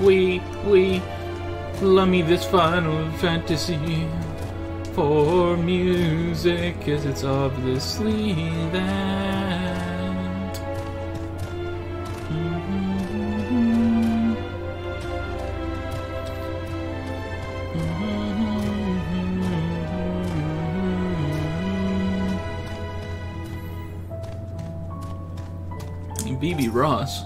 we, love me this Final Fantasy for music, 'cause it's obviously that. BB Ross.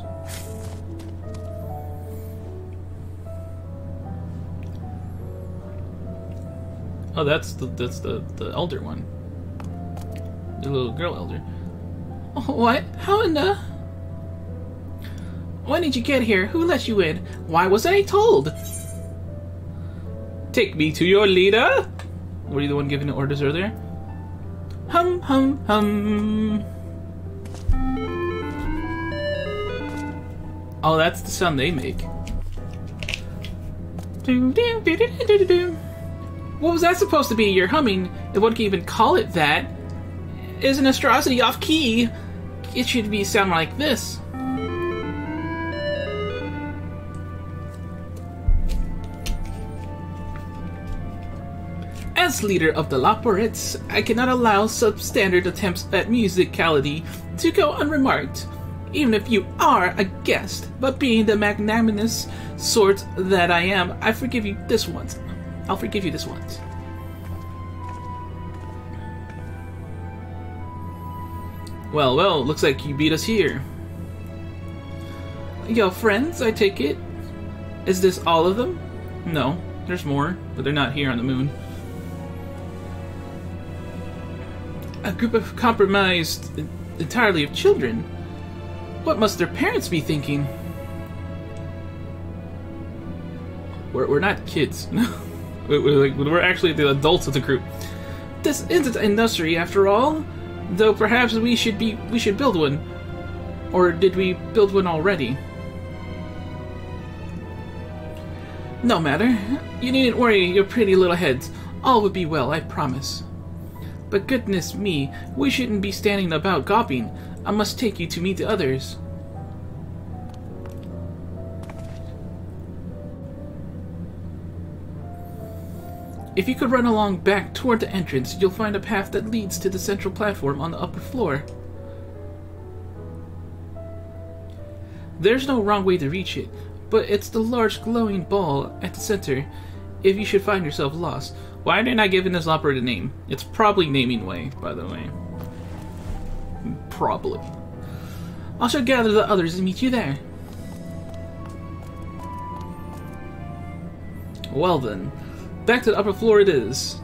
Oh, that's the elder one. The little girl elder. Oh, what? How in the... When did you get here? Who let you in? Why wasn't I told? Take me to your leader? Were you the one giving the orders earlier? Hum, hum, hum. Oh, that's the sound they make. What was that supposed to be? You're humming, if one can even call it that. Is an atrocity off key. It should be sound like this. As leader of the Loporettes, I cannot allow substandard attempts at musicality to go unremarked. Even if you are a guest, but being the magnanimous sort that I am, I forgive you this once. I'll forgive you this once. Well, looks like you beat us here. Your friends, I take it? Is this all of them? No, there's more, but they're not here on the moon. A group of compromised entirely of children. What must their parents be thinking? We're not kids. we're actually the adults of the group. This isn't a nursery after all. Though perhaps we should build one. Or did we build one already? No matter. You needn't worry your pretty little heads. All will be well, I promise. But goodness me, we shouldn't be standing about gawping. I must take you to meet the others. If you could run along back toward the entrance, you'll find a path that leads to the central platform on the upper floor. There's no wrong way to reach it, but it's the large glowing ball at the center if you should find yourself lost. Why are they not giving this opera a name? It's probably naming way, by the way. Probably. I shall gather the others and meet you there. Well then, back to the upper floor it is.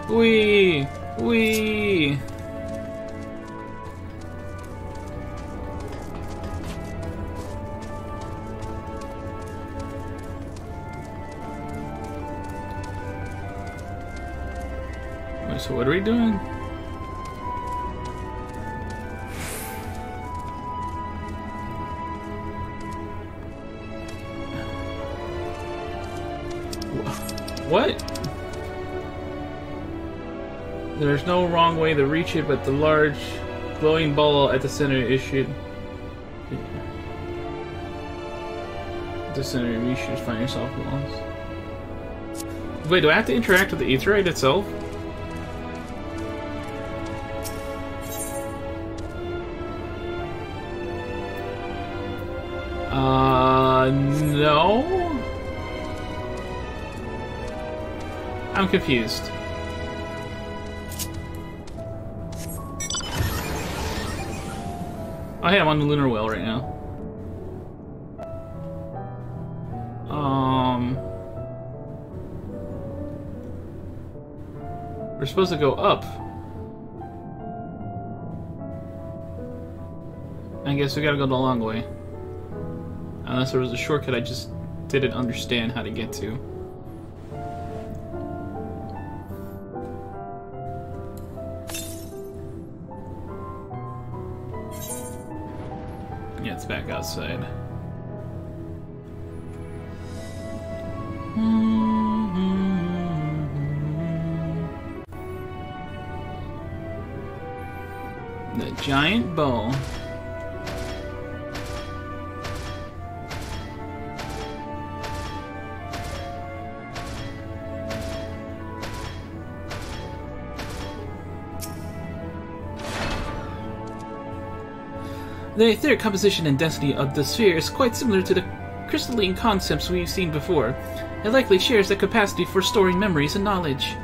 Wee! So what are we doing? What? There's no wrong way to reach it, but the large glowing ball at the center issued. At the center, you should find yourself lost. Wait, do I have to interact with the Aetheryte itself? No? I'm confused. Oh hey, I'm on the lunar whale right now. We're supposed to go up. I guess we gotta go the long way. Unless there was a shortcut I just didn't understand how to get to. Yeah, it's back outside. The giant bow. The etheric composition and density of the sphere is quite similar to the crystalline concepts we've seen before. It likely shares the capacity for storing memories and knowledge.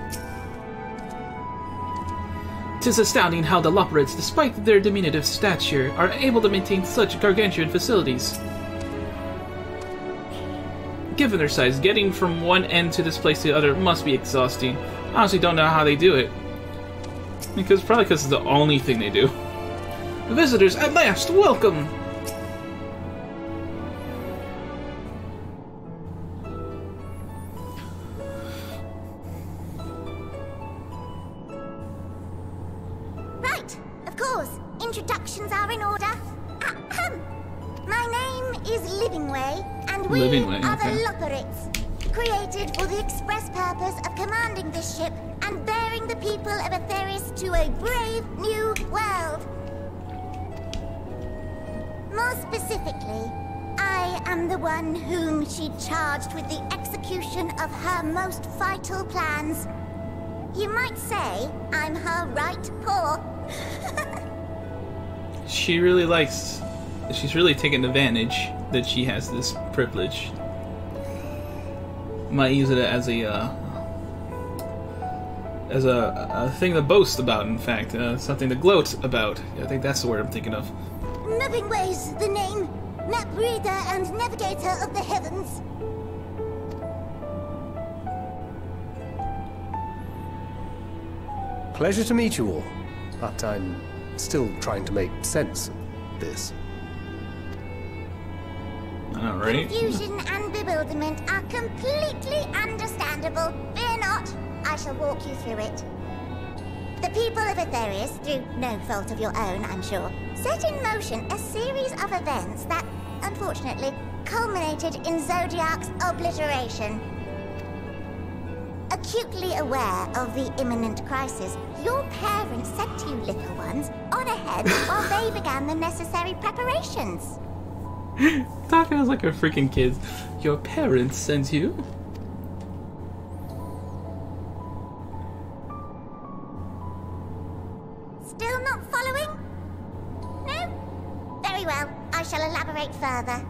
Tis astounding how the Loperids, despite their diminutive stature, are able to maintain such gargantuan facilities. Given their size, getting from one end to this place to the other must be exhausting. I honestly don't know how they do it. Probably because it's the only thing they do. Visitors, at last, welcome! Right, of course. Introductions are in order. My name is Livingway, and we are the Loperids, created for the express purpose of commanding this ship and bearing the people of Etheris to a brave new world. More specifically, I am the one whom she charged with the execution of her most vital plans. You might say I'm her right paw. She's really taking advantage that she has this privilege. Might use it as a thing to boast about, in fact. Something to gloat about. I think that's the word I'm thinking of. Livingway's the name, map reader and navigator of the heavens. Pleasure to meet you all, but I'm still trying to make sense of this. Alright. Confusion and bewilderment are completely understandable. Fear not, I shall walk you through it. The people of Etheris, through no fault of your own, I'm sure, set in motion a series of events that, unfortunately, culminated in Zodiac's obliteration. Acutely aware of the imminent crisis, your parents sent you little ones on ahead while they began the necessary preparations. Talking as like a freaking kid. Your parents sent you? Still not following? No? Very well, I shall elaborate further.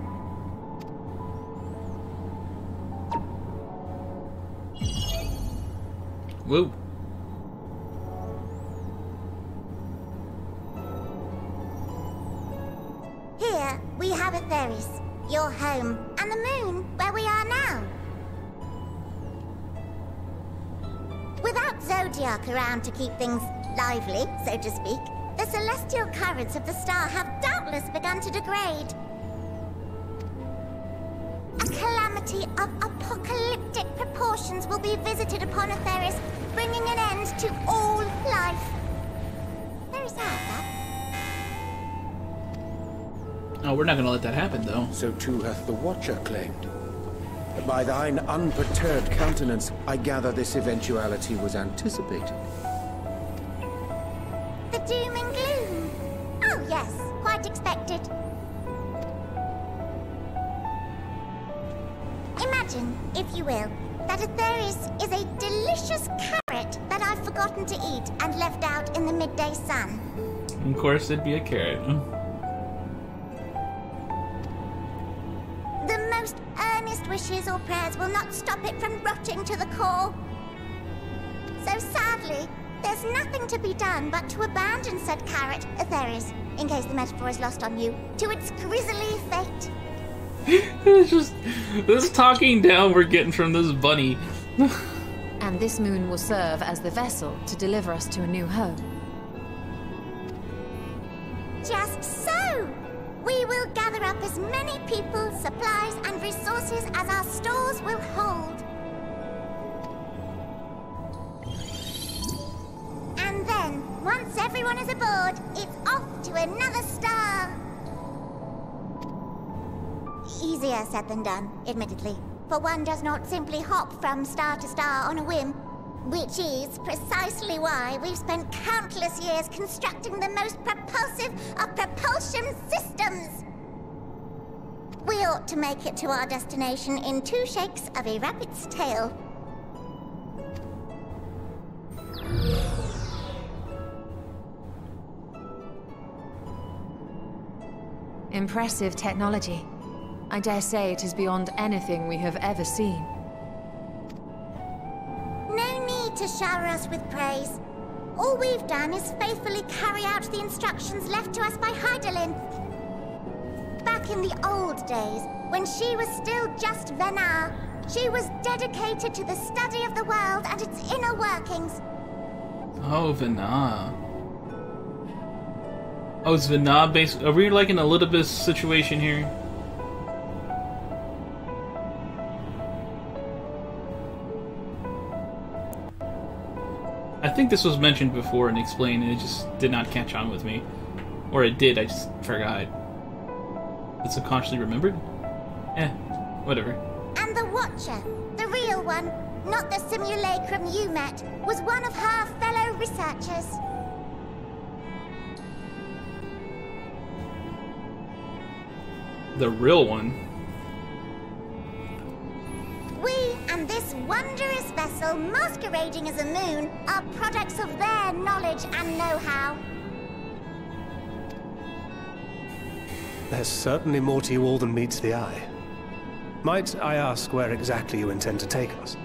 Whoa. Here, we have Etheris, your home, and the moon, where we are now. Without Zodiac around to keep things lively, so to speak, the celestial currents of the star have doubtless begun to degrade. A calamity of apocalyptic proportions will be visited upon Etheris, bringing an end to all life. Very sad, that. Oh, we're not gonna let that happen, though. So too hath the Watcher claimed. By thine unperturbed countenance, I gather this eventuality was anticipated. The doom and gloom. Oh yes, quite expected. Imagine, if you will, that Etheris is a delicious carrot that I've forgotten to eat and left out in the midday sun. Of course, it'd be a carrot. The most earnest wishes or prayers will not stop it from rotting to the core. So sadly, there's nothing to be done but to abandon said carrot, Etheris, in case the metaphor is lost on you, to its grisly fate. It's just this talking down we're getting from this bunny. And this moon will serve as the vessel to deliver us to a new home. Just so! We will gather up as many people, supplies, and resources as our stores will hold. And then, once everyone is aboard, it's off to another star. Easier said than done, admittedly, for one does not simply hop from star to star on a whim. Which is precisely why we've spent countless years constructing the most propulsive of propulsion systems. We ought to make it to our destination in 2 shakes of a rabbit's tail. Impressive technology. I dare say it is beyond anything we have ever seen. No need to shower us with praise. All we've done is faithfully carry out the instructions left to us by Hydaelyn. Back in the old days, when she was still just Venar, she was dedicated to the study of the world and its inner workings. Oh, Venar. Oh, is Venar based? Are we like in a Elizabeth situation here? I think this was mentioned before and explained, and it just did not catch on with me. Or it did, I just forgot. It's subconsciously remembered? Whatever. And the Watcher, the real one, not the simulacrum you met, was one of her fellow researchers. The real one? We and this wondrous vessel masquerading as a moon are products of their knowledge and know-how. There's certainly more to you all than meets the eye. Might I ask where exactly you intend to take us?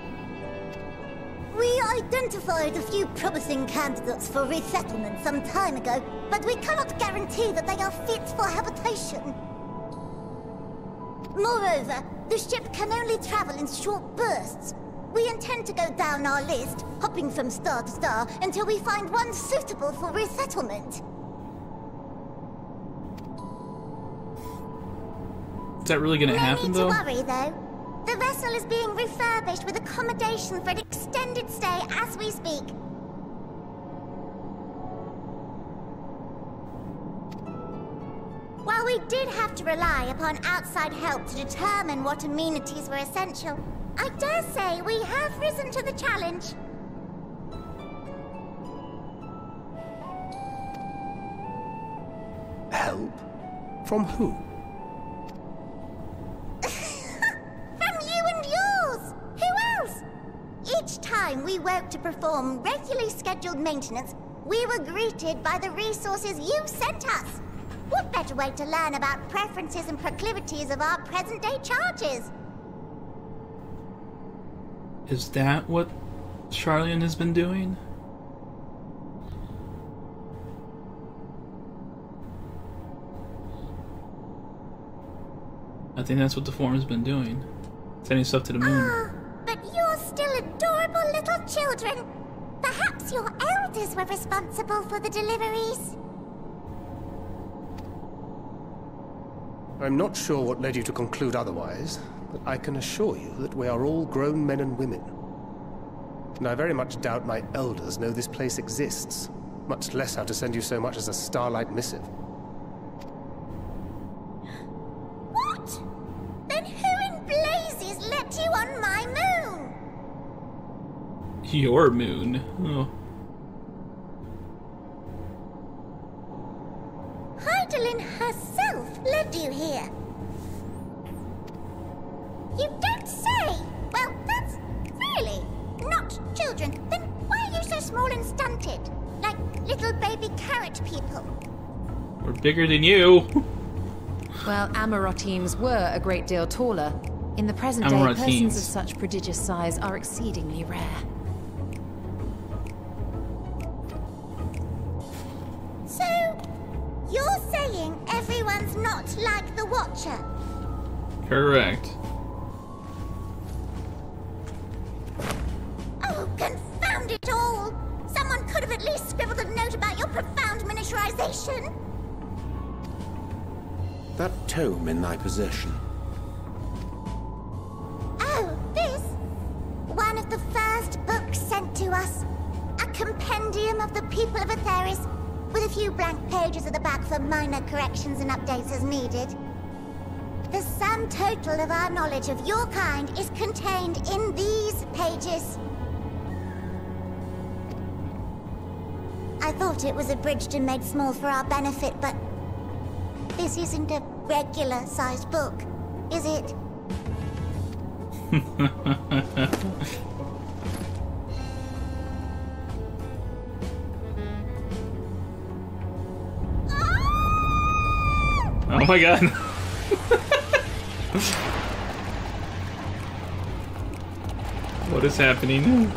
We identified a few promising candidates for resettlement some time ago, but we cannot guarantee that they are fit for habitation. Moreover, the ship can only travel in short bursts. We intend to go down our list, hopping from star to star, until we find one suitable for resettlement. Is that really gonna happen, though? No need to worry, though. The vessel is being refurbished with accommodation for an extended stay as we speak. While we did have to rely upon outside help to determine what amenities were essential, I dare say we have risen to the challenge. Help? From who? From you and yours! Who else? Each time we woke to perform regularly scheduled maintenance, we were greeted by the resources you sent us. What better way to learn about preferences and proclivities of our present-day charges? Is that what Charlian has been doing? I think that's what the forum's been doing. Sending stuff to the moon. Ah, but you're still adorable little children. Perhaps your elders were responsible for the deliveries. I'm not sure what led you to conclude otherwise, but I can assure you that we are all grown men and women. And I very much doubt my elders know this place exists, much less how to send you so much as a starlight missive. What? Then who in blazes let you on my moon? Your moon. Oh. Hydaelyn herself led you here. You don't say! Well, that's really not children. Then why are you so small and stunted? Like little baby carrot people. We're bigger than you. Well, Amarotines were a great deal taller. In the present day, persons of such prodigious size are exceedingly rare. So, you're saying everyone's not like the Watcher? Correct. Oh, confound it all! Someone could have at least scribbled a note about your profound miniaturization. That tome in thy possession. Oh, this? One of the first books sent to us. A compendium of the people of Aetheris, with a few blank pages at the back for minor corrections and updates as needed. The sum total of our knowledge of your kind is contained in these pages. I thought it was abridged and made small for our benefit, but this isn't a regular-sized book, is it? Oh my god. What is happening?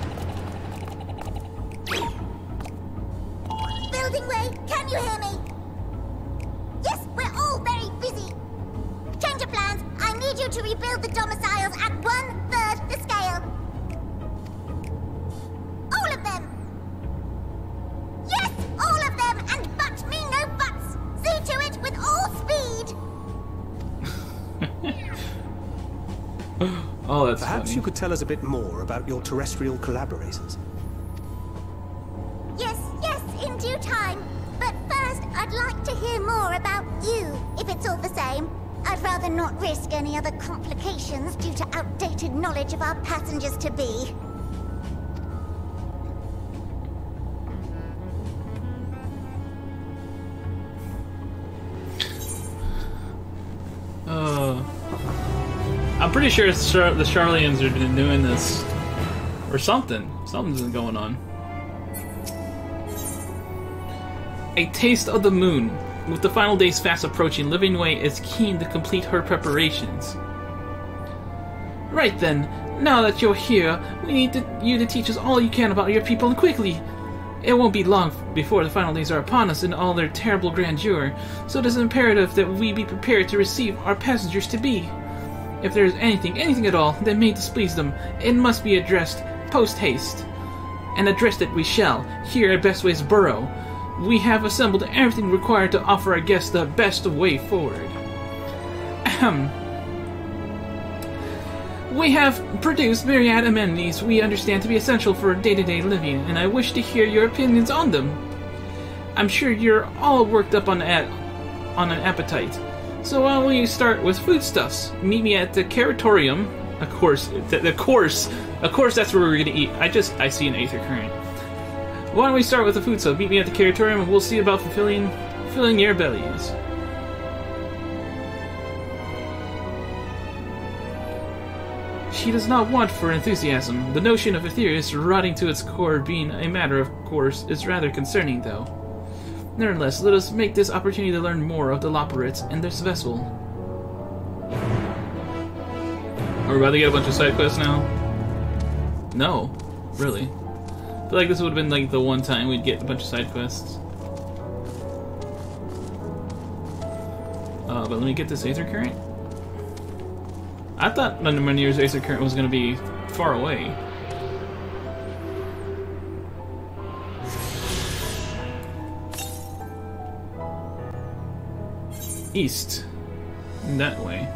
Building Way, can you hear me? Yes, we're all very busy. Change of plans. I need you to rebuild the domiciles at 1/3 the scale. All of them. Yes, all of them, and but me no buts. See to it with all speed. Oh, that's Perhaps funny. you could tell us a bit more about your terrestrial collaborators. Yes, in due time. But first, I'd like to hear more about you, if it's all the same. I'd rather not risk any other complications due to outdated knowledge of our passengers-to-be. I'm pretty sure the Charlians have been doing this, or something. Something's been going on. A taste of the moon. With the final days fast approaching, Living Way is keen to complete her preparations. Right then, now that you're here, we need you to teach us all you can about your people, and quickly. It won't be long before the final days are upon us in all their terrible grandeur, so it is imperative that we be prepared to receive our passengers-to-be. If there is anything at all, that may displease them, it must be addressed post-haste. And addressed it we shall, here at Bestway's Burrow. We have assembled everything required to offer our guests the best way forward. Ahem. We have produced myriad amenities we understand to be essential for day-to-day living, and I wish to hear your opinions on them. I'm sure you're all worked up on an appetite. So why don't we start with foodstuffs? Meet me at the Caratorium. Of course, that's where we're gonna eat. I see an aether current. Why don't we start with the food stuff? Meet me at the Caratorium and we'll see about filling your bellies. She does not want for enthusiasm. The notion of Aetherius rotting to its core being a matter of course is rather concerning, though. Nevertheless, let us make this opportunity to learn more of the Loporrits and this vessel. Are we about to get a bunch of side quests now? No. Really. I feel like this would have been like the one time we'd get a bunch of side quests. But let me get this Aether Current. I thought Manir's Aether Current was going to be far away. East. That way.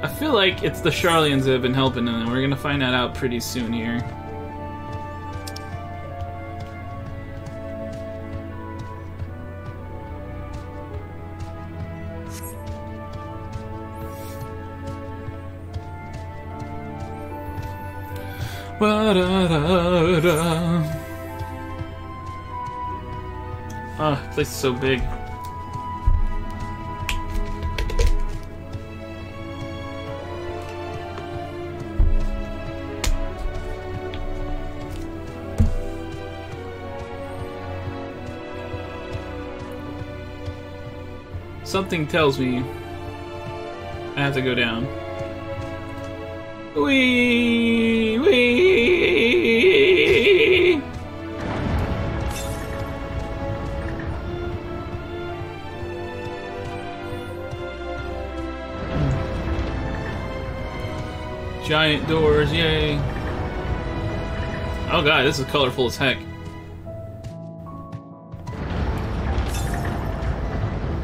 I feel like it's the Charlians that have been helping, and we're gonna find that out pretty soon here. Ah, this place is so big. Something tells me I have to go down. Wee! Giant doors, yay! Oh god, this is colorful as heck.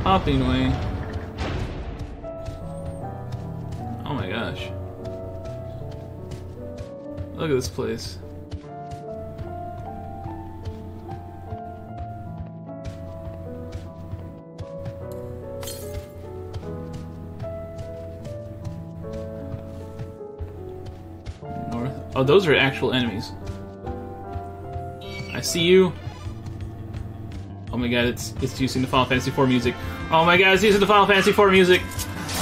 Hopping way. Oh my gosh. Look at this place. Oh, those are actual enemies. I see you. Oh my god, it's using the Final Fantasy IV music. Oh my god, it's using the Final Fantasy IV music.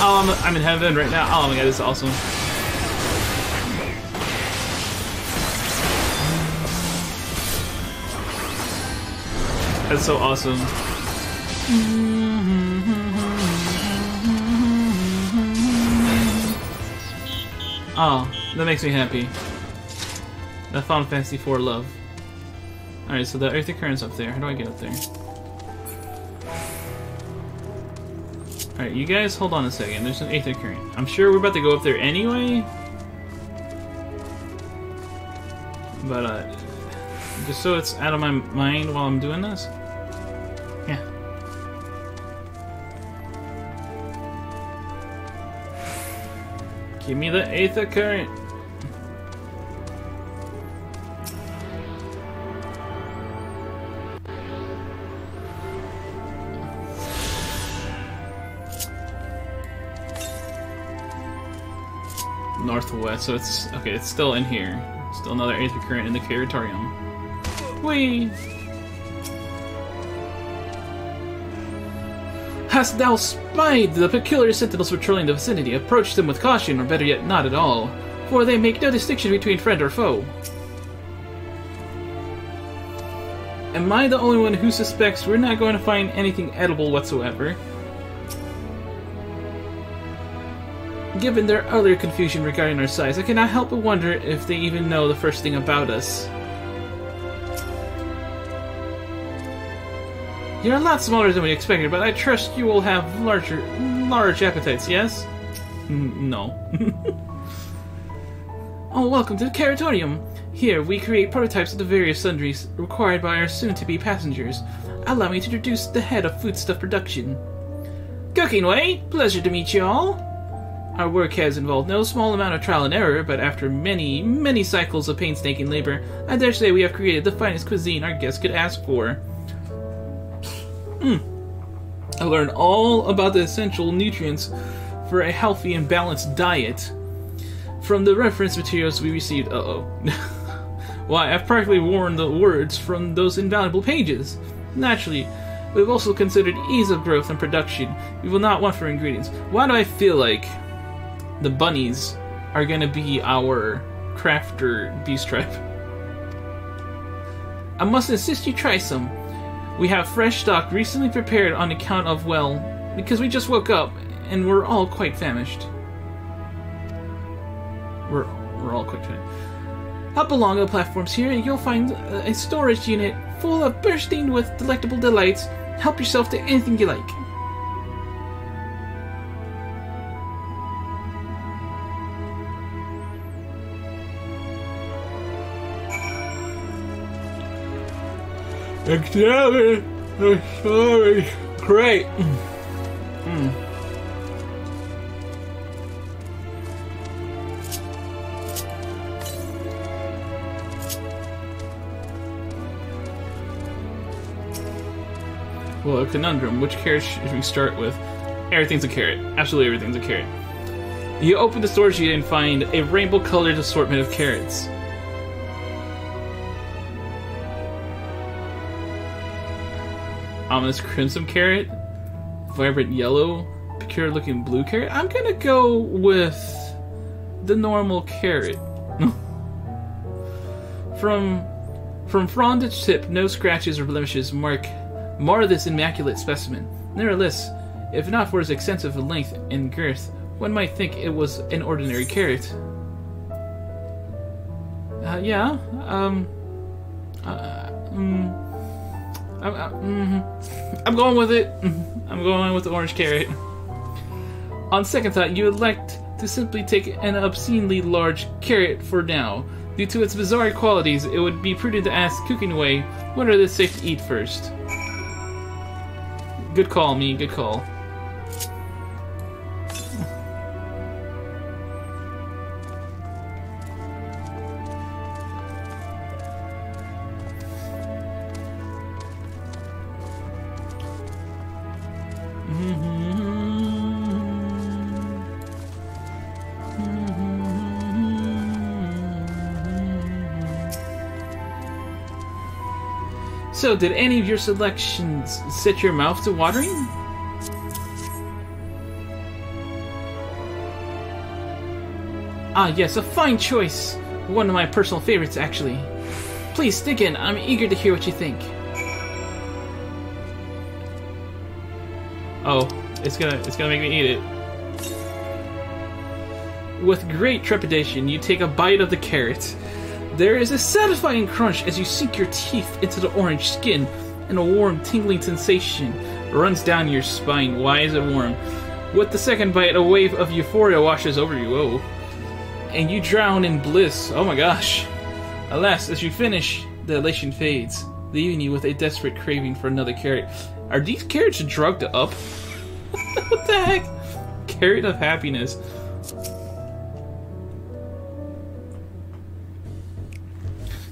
Oh, I'm in heaven right now. Oh my god, this is awesome. That's so awesome. Oh, that makes me happy. That Final Fantasy IV love. Alright, so the Aether Current's up there. How do I get up there? Alright, you guys hold on a second. There's an Aether Current. I'm sure we're about to go up there anyway. But, just so it's out of my mind while I'm doing this. Yeah. Give me the Aether Current. Northwest, so it's okay, it's still in here. Still another Aether Current in the Curatorium. Whee! Hast thou spied the peculiar sentinels patrolling the vicinity? Approach them with caution, or better yet, not at all, for they make no distinction between friend or foe. Am I the only one who suspects we're not going to find anything edible whatsoever? Given their utter confusion regarding our size, I cannot help but wonder if they even know the first thing about us. You're a lot smaller than we expected, but I trust you will have large appetites, yes? No. Oh, welcome to the Curatorium! Here, we create prototypes of the various sundries required by our soon-to-be passengers. Allow me to introduce the head of foodstuff production. Cooking Way! Pleasure to meet you all! Our work has involved no small amount of trial and error, but after many, many cycles of painstaking labor, I dare say we have created the finest cuisine our guests could ask for. I learned all about the essential nutrients for a healthy and balanced diet from the reference materials we received. Why, I've practically worn the words from those invaluable pages. Naturally, we've also considered ease of growth and production. We will not want for ingredients. Why do I feel like the bunnies are gonna be our crafter beast tribe? I must insist you try some. We have fresh stock recently prepared on account of, well, because we just woke up and we're all quite famished. We're all quite famished. Up along the platforms here and you'll find a storage unit full of bursting with delectable delights. Help yourself to anything you like. XIV! Sorry. Great. Well, a conundrum. Which carrot should we start with? Everything's a carrot. Absolutely everything's a carrot. You open the storage unit and find a rainbow-colored assortment of carrots. Ominous crimson carrot, vibrant yellow, peculiar looking blue carrot. I'm gonna go with the normal carrot. From frond to tip, no scratches or blemishes mar this immaculate specimen. Nevertheless, if not for its extensive length and girth, one might think it was an ordinary carrot. I'm going with it. I'm going with the orange carrot. On second thought, you elect to simply take an obscenely large carrot for now. Due to its bizarre qualities, it would be prudent to ask Cooking Way what are they safe to eat first. Good call, me. Good call. So, did any of your selections set your mouth to watering? Ah, yes, a fine choice. One of my personal favorites, actually. Please, stick in. I'm eager to hear what you think. Oh, it's gonna make me eat it. With great trepidation, you take a bite of the carrot. There is a satisfying crunch as you sink your teeth into the orange skin, and a warm, tingling sensation runs down your spine. Why is it warm? With the second bite, a wave of euphoria washes over you. Oh. And you drown in bliss. Oh my gosh. Alas, as you finish, the elation fades, leaving you with a desperate craving for another carrot. Are these carrots drugged up? What the heck? Carrot of happiness.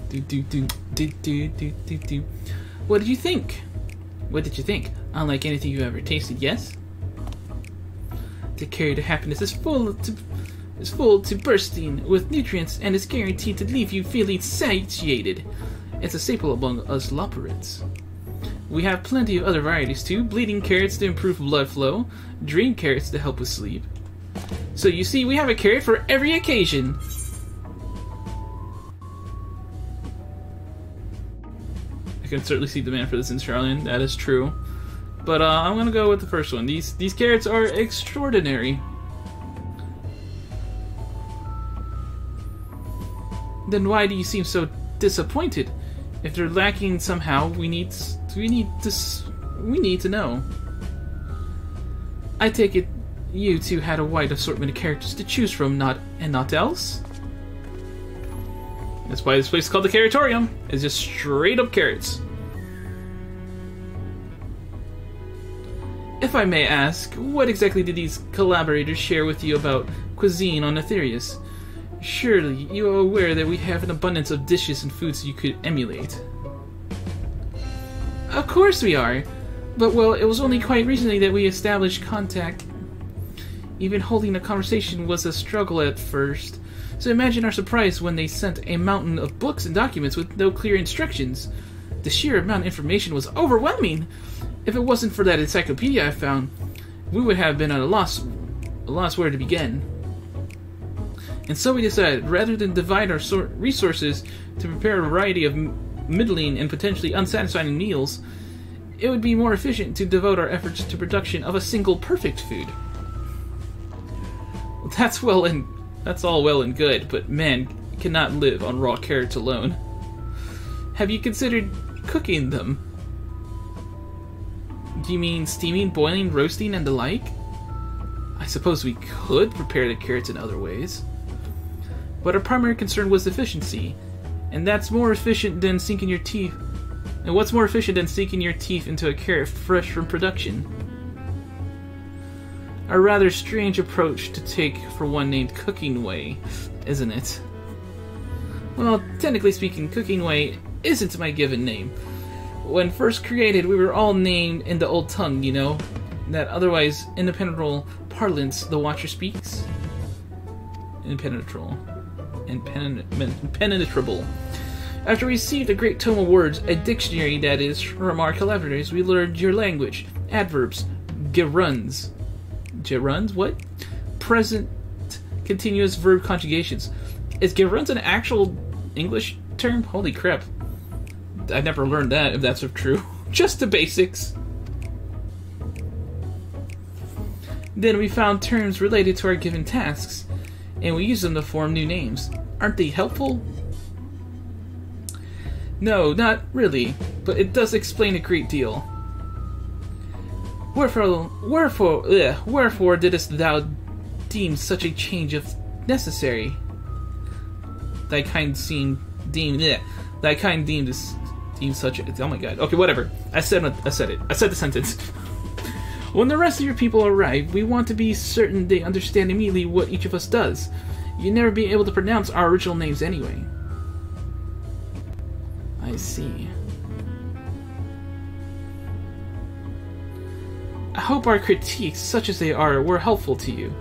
What did you think? What did you think? Unlike anything you ever tasted, yes? The carrot of happiness is full to bursting with nutrients and is guaranteed to leave you feeling satiated. It's a staple among us loperids. We have plenty of other varieties too. Bleeding carrots to improve blood flow, dream carrots to help with sleep. So you see, we have a carrot for every occasion. I can certainly see demand for this in Charlene, that is true. But I'm gonna go with the first one. These carrots are extraordinary. Then why do you seem so disappointed? If they're lacking somehow, we need to know. I take it you two had a wide assortment of characters to choose from, not else? That's why this place is called the Carrotorium. It's just straight up carrots. If I may ask, what exactly did these collaborators share with you about cuisine on Aetherius? Surely you are aware that we have an abundance of dishes and foods you could emulate. Of course we are, but well, it was only quite recently that we established contact. Even holding a conversation was a struggle at first. So imagine our surprise when they sent a mountain of books and documents with no clear instructions. The sheer amount of information was overwhelming. If it wasn't for that encyclopedia I found, we would have been at a loss where to begin. And so we decided, rather than divide our resources to prepare a variety of middling and potentially unsatisfying meals, it would be more efficient to devote our efforts to production of a single perfect food. That's all well and good, but man cannot live on raw carrots alone. Have you considered cooking them? Do you mean steaming, boiling, roasting, and the like? I suppose we could prepare the carrots in other ways. But our primary concern was efficiency, and that's more efficient than sinking your teeth. And what's more efficient than sinking your teeth into a carrot fresh from production? A rather strange approach to take for one named Cooking Way, isn't it? Well, technically speaking, Cooking Way isn't my given name. When first created, we were all named in the old tongue, you know? That otherwise impenetrable parlance the Watcher speaks? Impenetrable. After we received a great tome of words, a dictionary that is, from our collaborators, we learned your language, adverbs, gerunds. Gerunds? What? Present continuous verb conjugations. Is gerunds an actual English term? Holy crap. I never learned that, if that's true. Just the basics. Then we found terms related to our given tasks, and we used them to form new names. Aren't they helpful? No, not really, but it does explain a great deal. Wherefore didst thou deem such a change of necessary? Thy kind deemed such a... Oh my god. Okay, whatever. I said it. I said the sentence. When the rest of your people arrive, we want to be certain they understand immediately what each of us does. You'd never be able to pronounce our original names anyway. I see. I hope our critiques, such as they are, were helpful to you.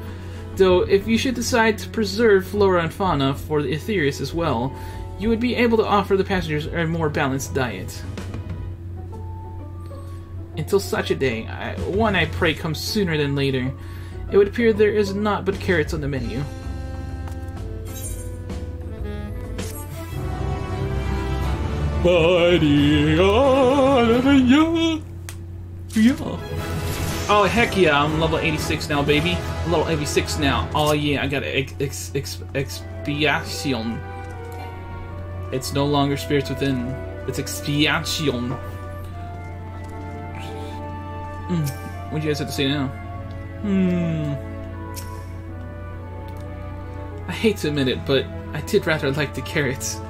Though, if you should decide to preserve flora and fauna for the Aetherius as well, you would be able to offer the passengers a more balanced diet. until such a day. One I pray comes sooner than later. It would appear there is naught but carrots on the menu. Oh, heck yeah, I'm level 86 now, baby. I'm level 86 now. Oh yeah, I got expiation. It's no longer spirits within. It's expiation. What do you guys have to say now? I hate to admit it, but I did rather like the carrots.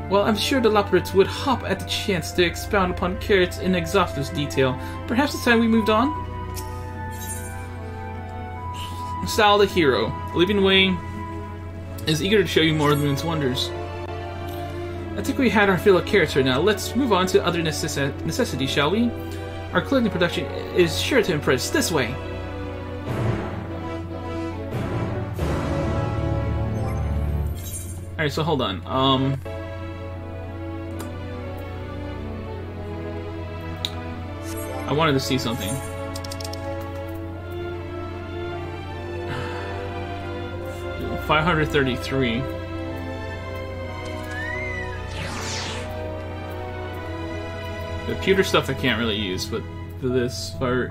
Well, I'm sure the Loporits would hop at the chance to expound upon carrots in exhaustive detail. Perhaps it's time we moved on? Sal the hero. Living Way is eager to show you more of the moon's wonders. I think we had our fill of carrots right now. Let's move on to other necessities, shall we? Our clothing production is sure to impress. This way! Alright, so hold on. I wanted to see something. $533. The pewter stuff I can't really use, but for this part...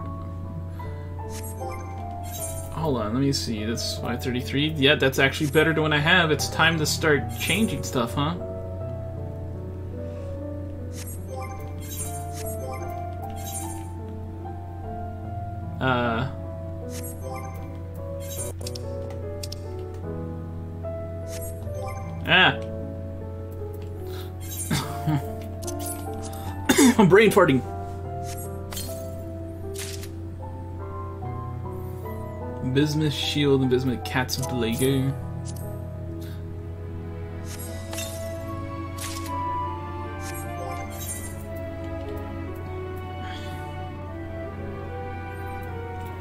Hold on, let me see. That's 533. Yeah, that's actually better than what I have. It's time to start changing stuff, huh? I'm brain farting. Bismuth shield and bismuth cat's Blago.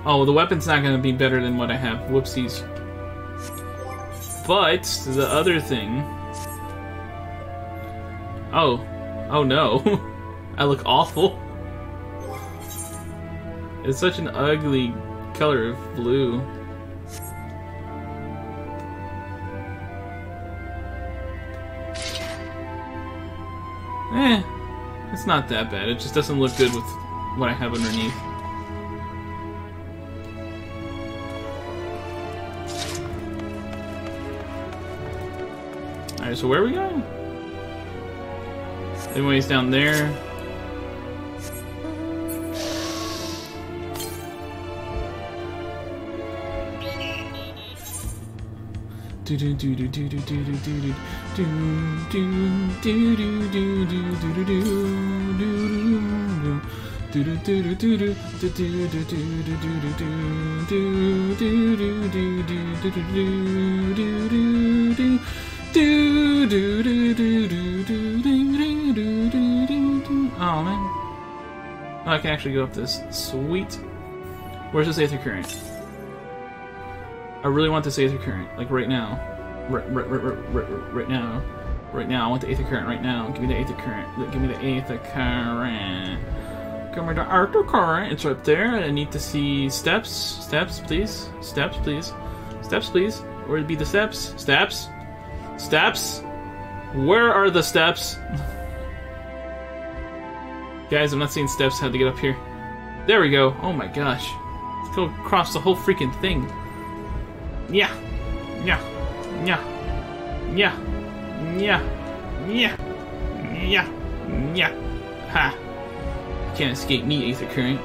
Oh, the weapon's not gonna be better than what I have. Whoopsies. But the other thing. Oh no. I look awful. It's such an ugly color of blue. It's not that bad. It just doesn't look good with what I have underneath. Alright, so where are we going? Anyways, down there. Oh man. Oh, I can actually go up this. Sweet. Where's this Aether Current? I really want this Aether Current, like right now. Right now. Right now, I want the Aether Current right now. Give me the Aether Current. Give me the Aether Current. Give me the Aether Current. It's right there. I need to see steps. Steps, please. Steps, please. Steps, please. Where would be the steps? Steps? Steps? Where are the steps? Guys, I'm not seeing steps. How to get up here. There we go. Oh my gosh. Let's go across the whole freaking thing. Yeah. Yeah. Yeah. Yeah. Yeah. Yeah. Yeah. Yeah. Ha. Can't escape me, Aether Current.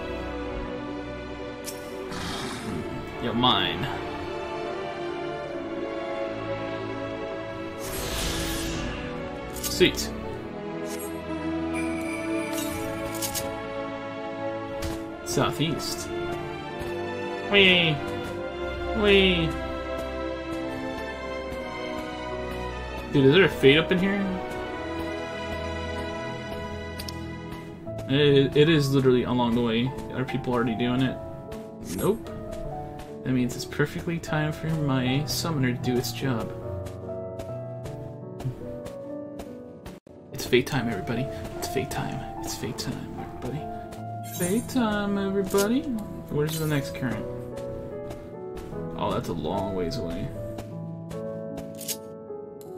You're mine. Sweet. Southeast. Whee! Whee! Dude, is there a fade up in here? It is literally along the way. Are people already doing it? Nope. That means it's perfectly time for my summoner to do its job. It's fade time, everybody. It's fade time. It's fate time, everybody. Fate time, everybody. Where's the next current? Oh, that's a long ways away.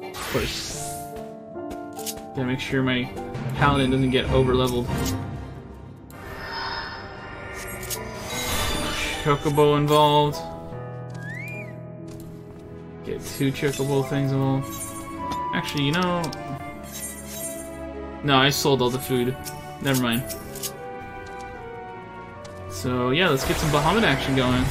Of course. Gotta make sure my paladin doesn't get over leveled. Chocobo involved. Get 2 chocobo things involved. Actually, you know... No, I sold all the food. Never mind. So, yeah, let's get some Bahamut action going.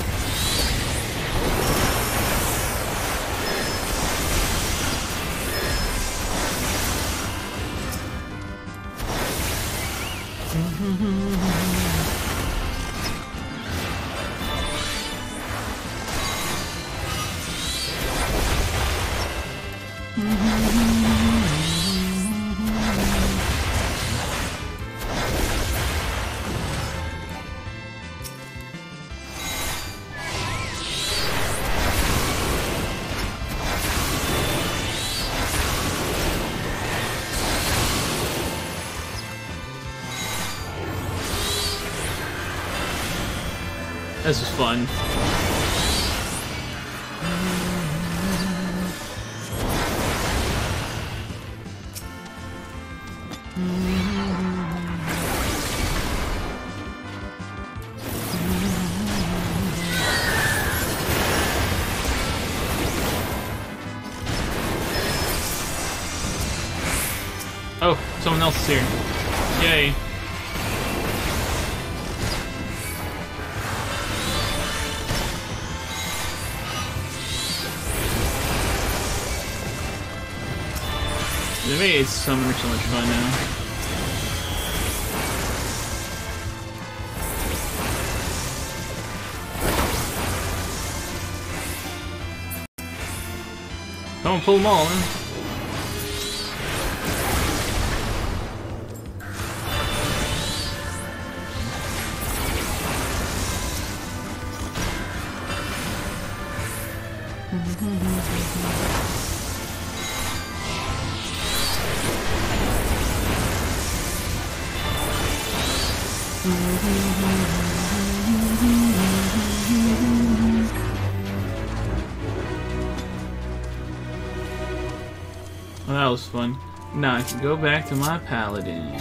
This is fun. Oh, someone else is here. Yay. They made Summoner so much fun now. Don't pull them all, man. Well, that was fun. Now I can go back to my paladin.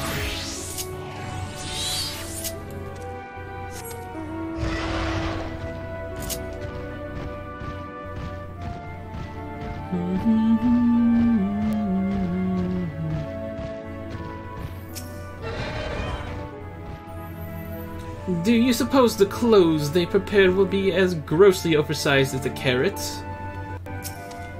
Do you suppose the clothes they prepared will be as grossly oversized as the carrots?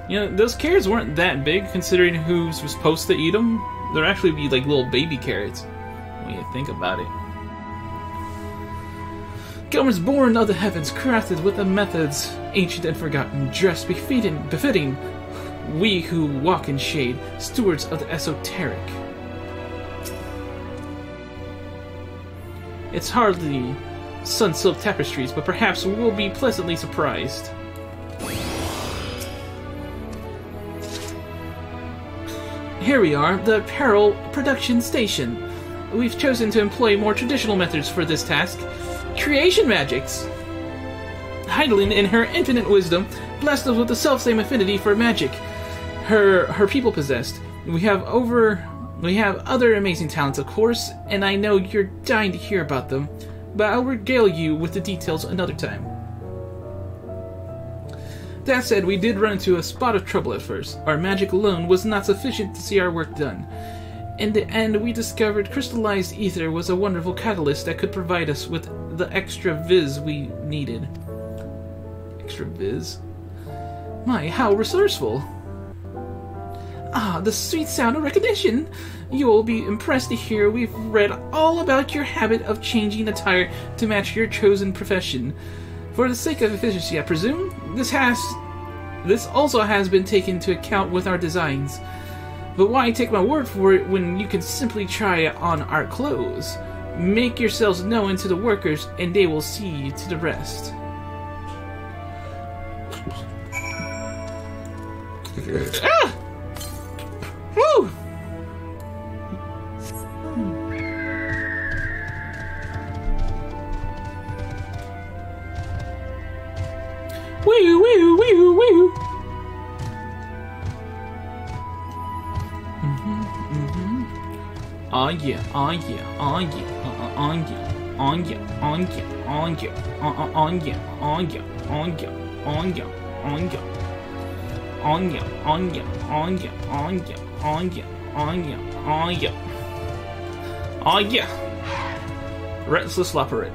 You know, those carrots weren't that big considering who's supposed to eat them. They'd actually be like little baby carrots when you think about it. Gilmer's born of the heavens, crafted with the methods ancient and forgotten, dressed befitting we who walk in shade, stewards of the esoteric. It's hardly sun-silk tapestries, but perhaps we'll be pleasantly surprised. Here we are, the apparel production station. We've chosen to employ more traditional methods for this task. Creation magics! Heidelin, in her infinite wisdom, blessed us with the self-same affinity for magic her people possessed. We have other amazing talents, of course, and I know you're dying to hear about them, but I'll regale you with the details another time. That said, we did run into a spot of trouble at first. Our magic alone was not sufficient to see our work done. In the end, we discovered crystallized ether was a wonderful catalyst that could provide us with the extra viz we needed. Extra viz? My, how resourceful! Ah, the sweet sound of recognition! You will be impressed to hear we've read all about your habit of changing attire to match your chosen profession. For the sake of efficiency, I presume, this also has been taken into account with our designs. But why take my word for it when you can simply try on our clothes? Make yourselves known to the workers, and they will see to the rest. Ah! Woo! Woo, woo, woo, woo. Oh yeah, oh yeah, oh yeah, oh yeah, oh yeah, oh yeah, oh yeah, oh yeah, oh yeah, oh yeah, oh yeah, oh yeah. On ya, on ya, on ya, on ya, on ya, on ya, on ya. Oh yeah. Restless Loperate.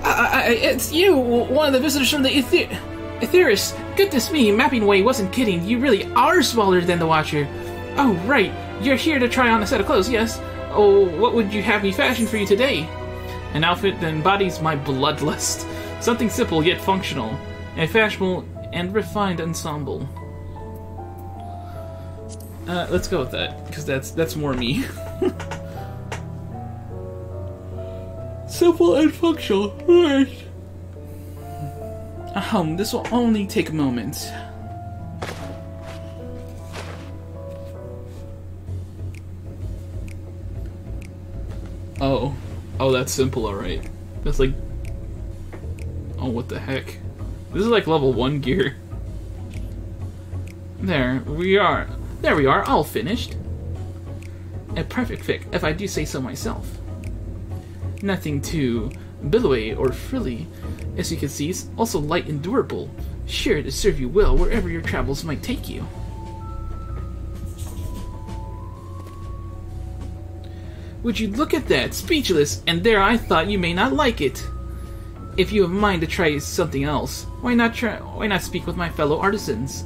It's you, one of the visitors from the Aetheris. Goodness me, Mapping Way wasn't kidding. You really are smaller than the Watcher. Oh, right. You're here to try on a set of clothes, yes. Oh, what would you have me fashion for you today? An outfit that embodies my bloodlust. Something simple yet functional. A fashionable and refined ensemble. Let's go with that, because that's more me. Simple and functional. Right. This will only take a moment. Oh, that's simple, alright. That's like... Oh, what the heck? This is like level 1 gear. There we are, all finished. A perfect fit, if I do say so myself. Nothing too billowy or frilly. As you can see, it's also light and durable, sure to serve you well wherever your travels might take you. Would you look at that? Speechless, and there I thought you may not like it. If you have mind to try something else, why not speak with my fellow artisans?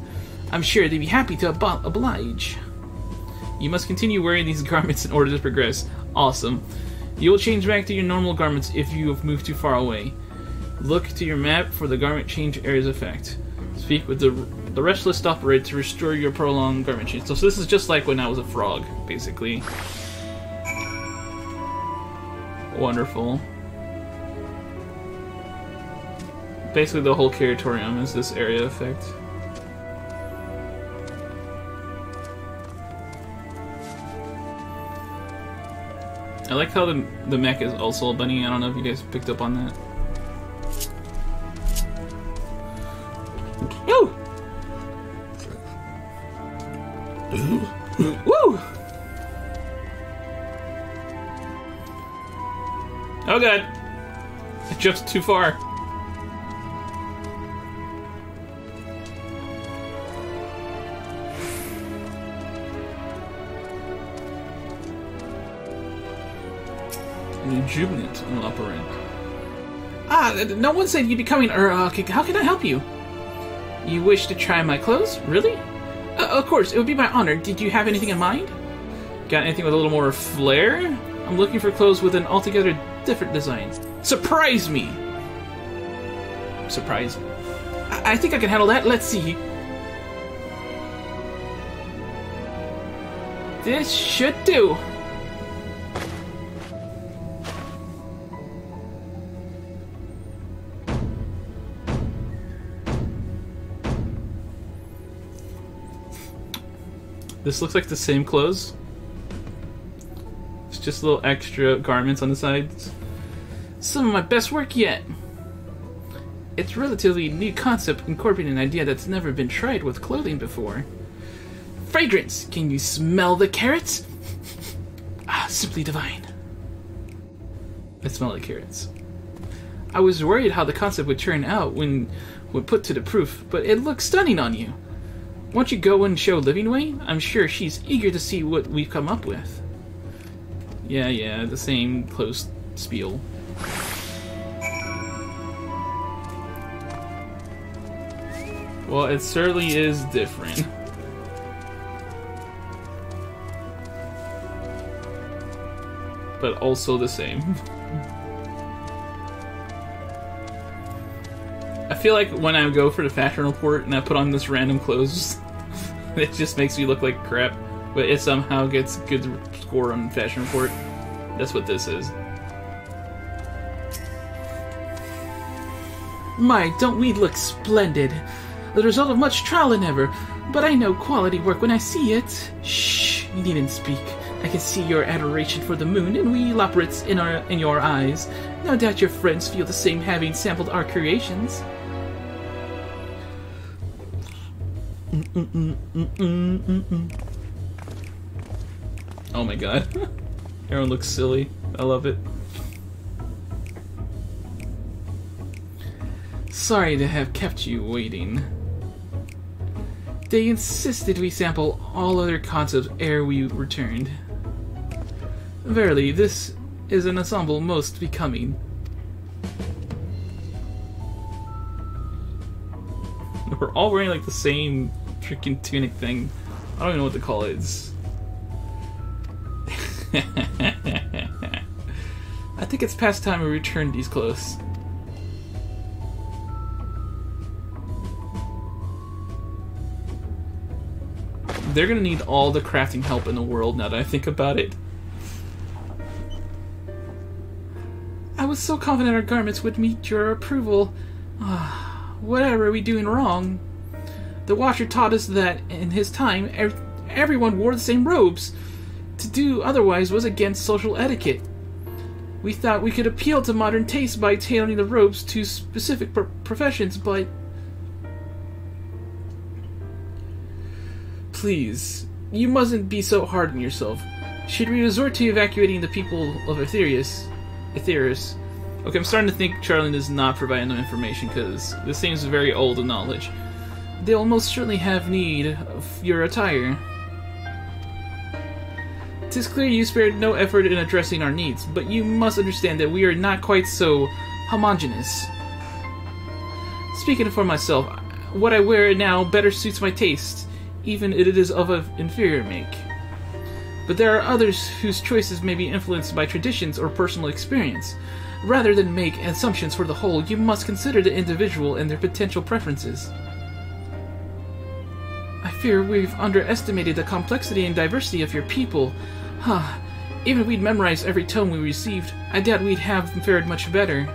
I'm sure they'd be happy to oblige. You must continue wearing these garments in order to progress. Awesome. You will change back to your normal garments if you have moved too far away. Look to your map for the garment change area's effect. Speak with the Restless Loperate to restore your prolonged garment change. So this is just like when I was a frog, basically. Wonderful. Basically the whole Curatorium is this area effect. I like how the mech is also a bunny. I don't know if you guys picked up on that. Woo! Woo! Oh god! I jumped too far. Jubilant and Loperate. No one said you'd be coming, or how can I help you? You wish to try my clothes? Really? Of course, it would be my honor. Did you have anything in mind? Got anything with a little more flair? I'm looking for clothes with an altogether different design. Surprise me! Surprise me. I think I can handle that. Let's see. This should do. This looks like the same clothes. It's just little extra garments on the sides. Some of my best work yet. It's a relatively new concept incorporating an idea that's never been tried with clothing before. Fragrance! Can you smell the carrots? Simply divine. I smell the carrots. I was worried how the concept would turn out when put to the proof, but it looks stunning on you. Won't you go and show Livingway? I'm sure she's eager to see what we've come up with. Yeah, the same close spiel. Well, it certainly is different. But also the same. I feel like when I go for the fashion report and I put on this random clothes, it just makes me look like crap, but it somehow gets good score on fashion report. That's what this is. My, don't we look splendid? The result of much trial and error, but I know quality work when I see it. Shh, you needn't speak. I can see your adoration for the moon and we Loperates in your eyes. No doubt your friends feel the same having sampled our creations. Oh my god. Everyone looks silly. I love it. Sorry to have kept you waiting. They insisted we sample all other concepts ere we returned. Verily, this is an ensemble most becoming. We're all wearing like the same freaking tunic thing. I don't even know what to call it. It's... I think it's past time we return these clothes. They're gonna need all the crafting help in the world now that I think about it. I was so confident our garments would meet your approval. Whatever are we doing wrong? The Watcher taught us that in his time, everyone wore the same robes. To do otherwise was against social etiquette. We thought we could appeal to modern taste by tailoring the robes to specific professions, but... Please, you mustn't be so hard on yourself. Should we resort to evacuating the people of Aetherius? Okay, I'm starting to think Charlene does not provide enough information, because this seems very old knowledge. They'll most certainly have need of your attire. 'Tis clear you spared no effort in addressing our needs, but you must understand that we are not quite so homogeneous. Speaking for myself, what I wear now better suits my taste, even if it is of an inferior make. But there are others whose choices may be influenced by traditions or personal experience. Rather than make assumptions for the whole, you must consider the individual and their potential preferences. I fear we've underestimated the complexity and diversity of your people. Even if we'd memorized every tome we received, I doubt we'd have fared much better.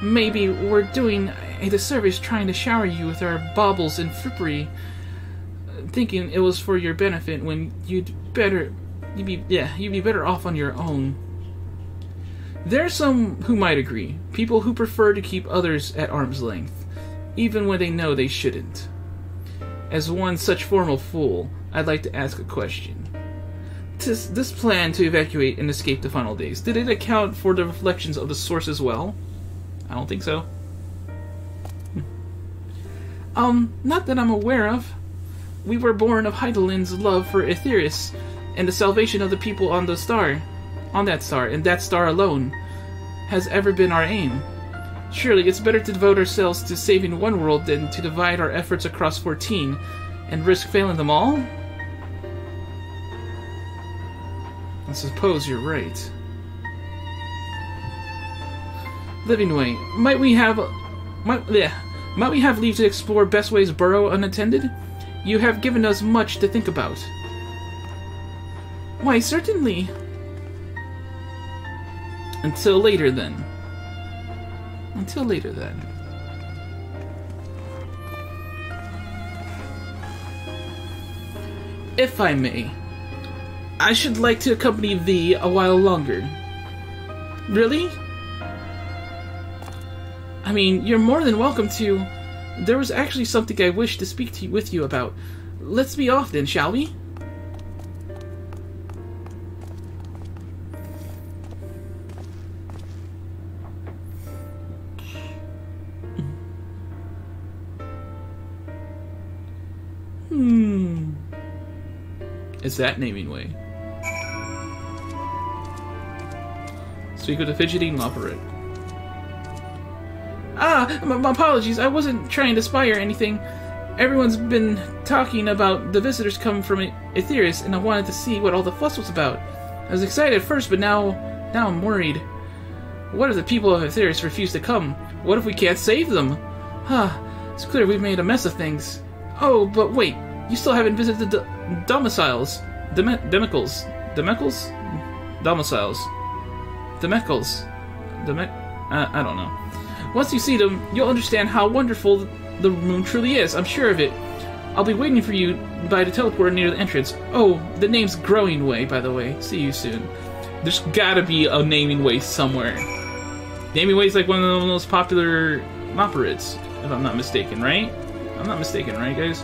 Maybe we're doing a disservice trying to shower you with our baubles and frippery, thinking it was for your benefit when you'd be better off on your own. There are some who might agree, people who prefer to keep others at arm's length, even when they know they shouldn't. As one such formal fool, I'd like to ask a question. This plan to evacuate and escape the final days, did it account for the reflections of the source as well? I don't think so. Not that I'm aware of. We were born of Heidelin's love for Aetherius, and the salvation of the people on that star, and that star alone, has ever been our aim. Surely it's better to devote ourselves to saving one world than to divide our efforts across 14, and risk failing them all? I suppose you're right. Livingway, might we have leave to explore Bestway's burrow unattended? You have given us much to think about. Why, certainly. Until later, then. If I may, I should like to accompany thee a while longer. Really? I mean, you're more than welcome to. There was actually something I wished to speak with you about. Let's be off then, shall we? It's that naming way. Speak with the fidgeting Loperet. My apologies, I wasn't trying to spy or anything. Everyone's been talking about the visitors coming from Aetherius, and I wanted to see what all the fuss was about. I was excited at first, but now I'm worried. What if the people of Aetherius refuse to come? What if we can't save them? It's clear we've made a mess of things. Oh, but wait, you still haven't visited the domiciles. Domicles? Domiciles. I don't know. Once you see them, you'll understand how wonderful the moon truly is. I'm sure of it. I'll be waiting for you by the teleporter near the entrance. Oh, the name's Growing Way, by the way. See you soon. There's gotta be a naming way somewhere. Naming Way is like one of the most popular Mopperids, if I'm not mistaken, right? I'm not mistaken, right, guys?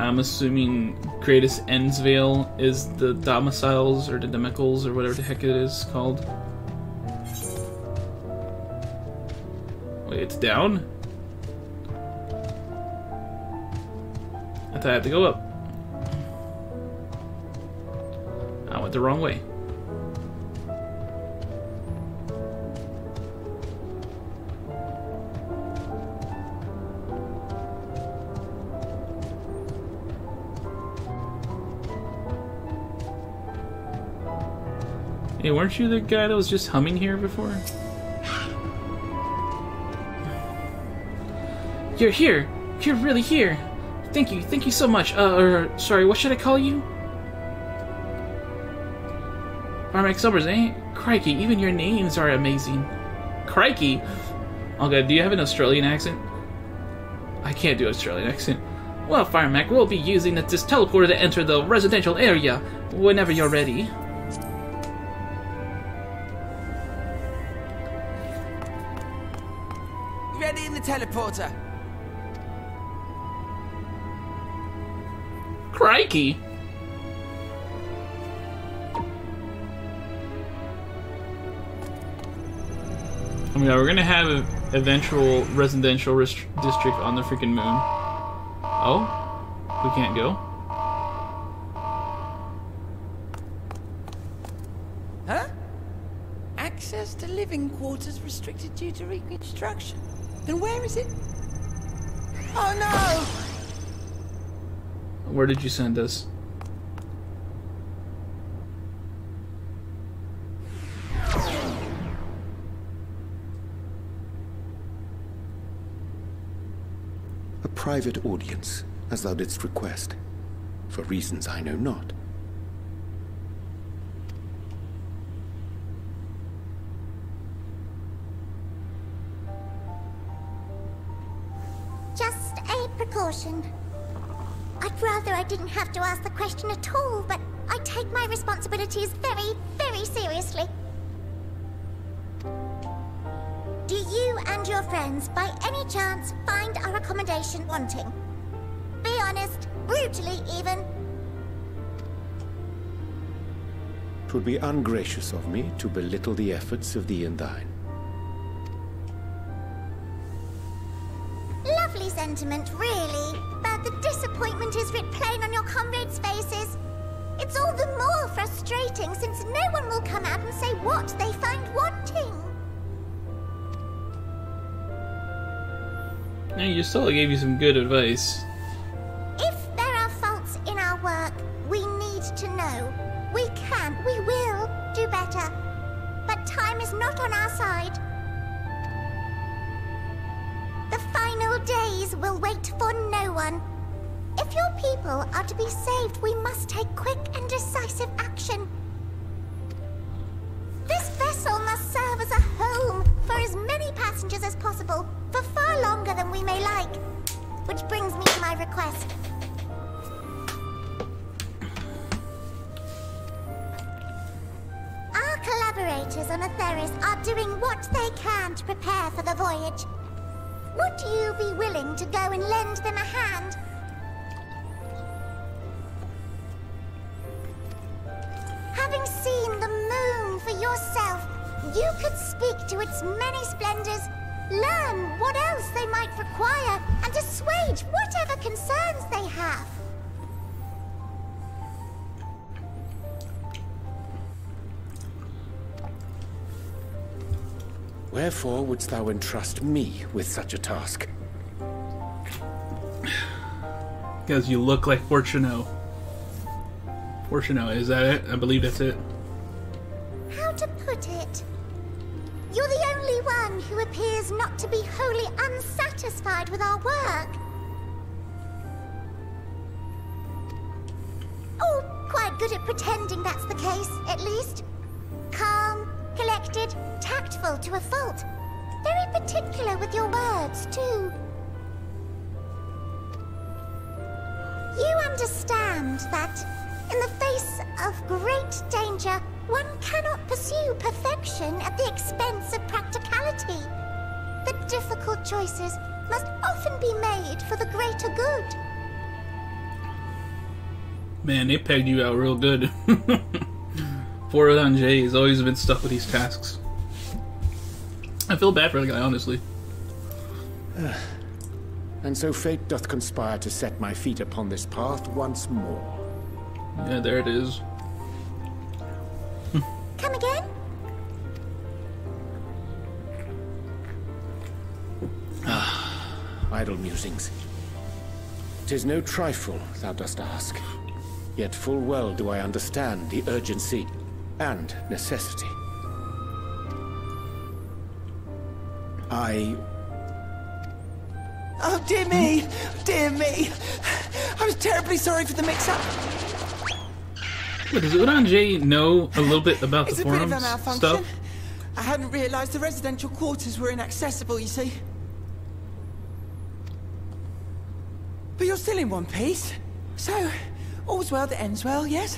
I'm assuming Greatest Endsvale is the domiciles or the demicles or whatever the heck it is called. Wait, it's down? I thought I had to go up. I went the wrong way. Hey, weren't you the guy that was just humming here before? You're here! You're really here! Thank you so much. Sorry, what should I call you? Firemac Summers, eh? Crikey, even your names are amazing. Crikey! Okay, do you have an Australian accent? I can't do Australian accent. Well, Firemac, we'll be using this teleporter to enter the residential area whenever you're ready. Ready in the teleporter. Crikey! I mean, we're gonna have an eventual residential district on the freaking moon. Oh? We can't go? Huh? Access to living quarters restricted due to reconstruction. Then where is it? Oh no! Where did you send us? A private audience, as thou didst request, for reasons I know not. Just a precaution. I'd rather I didn't have to ask the question at all, but I take my responsibilities very, very seriously. Do you and your friends, by any chance, find our accommodation wanting? Be honest, brutally even. 'Twould be ungracious of me to belittle the efforts of thee and thine. Lovely sentiment, really. But the disappointment is writ plain on your comrades' faces. It's all the more frustrating since no one will come out and say what they find wanting. Yeah, Yustela gave you some good advice. If there are faults in our work, we need to know. We will do better. But time is not on our side. The final days will wait for no one. If your people are to be saved, we must take quick and decisive action. This vessel must serve as a home for as many passengers as possible, for far longer than we may like. Which brings me to my request. Our collaborators on Atheris are doing what they can to prepare for the voyage. Would you be willing to go and lend them a hand? Having seen the moon for yourself, you could speak to its many splendors, learn what else they might require, and assuage whatever concerns they have. Wherefore wouldst thou entrust me with such a task? Because you look like Fortuno. Fortuno, is that it? I believe that's it. How to put it? You're the only one who appears not to be wholly unsatisfied with our work. Or quite good at pretending that's the case, at least. Calm, collected, tactful to a fault. Very particular with your words, too. You understand that, in the face of great danger, one cannot pursue perfection at the expense of practicality. The difficult choices must often be made for the greater good. Man, they pegged you out real good. Poor Orange has always been stuck with these tasks. I feel bad for the guy, honestly. And so fate doth conspire to set my feet upon this path once more. Yeah, there it is. Come again? Idle musings. 'Tis no trifle, thou dost ask. Yet full well do I understand the urgency and necessity. Oh, dear me! Dear me! I was terribly sorry for the mix-up. Wait, does Orange know a little bit about the forums It's a bit of a malfunction. stuff? I hadn't realized the residential quarters were inaccessible, you see. But you're still in one piece. So, all's well that ends well, yes?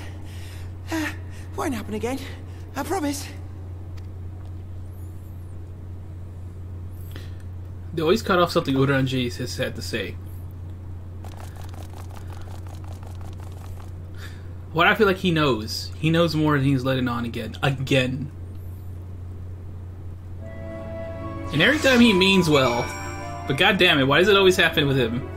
Won't happen again. I promise. They always cut off something Orange has had to say. What I feel like he knows. He knows more than he's letting on again. Again. And every time he means well. But god damn it, why does it always happen with him?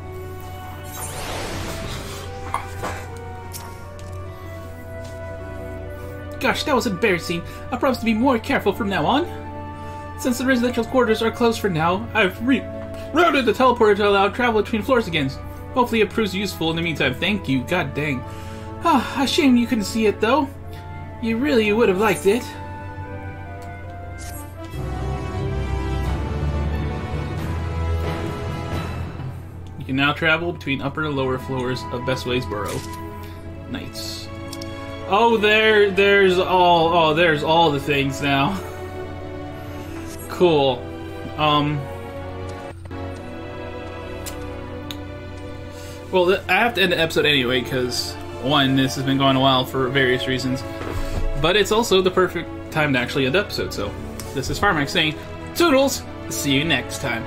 Gosh, that was embarrassing. I promise to be more careful from now on. Since the residential quarters are closed for now, I've rerouted the teleporter to allow travel between floors again. Hopefully it proves useful in the meantime. Thank you, god dang. Ah, a shame you couldn't see it though. You really would have liked it. You can now travel between upper and lower floors of Bestways Burrow. Nice. Oh, there's all the things now. Cool. Well, I have to end the episode anyway, because, one, this has been going a while for various reasons, but it's also the perfect time to actually end the episode, so this is Firemac saying, Toodles! See you next time.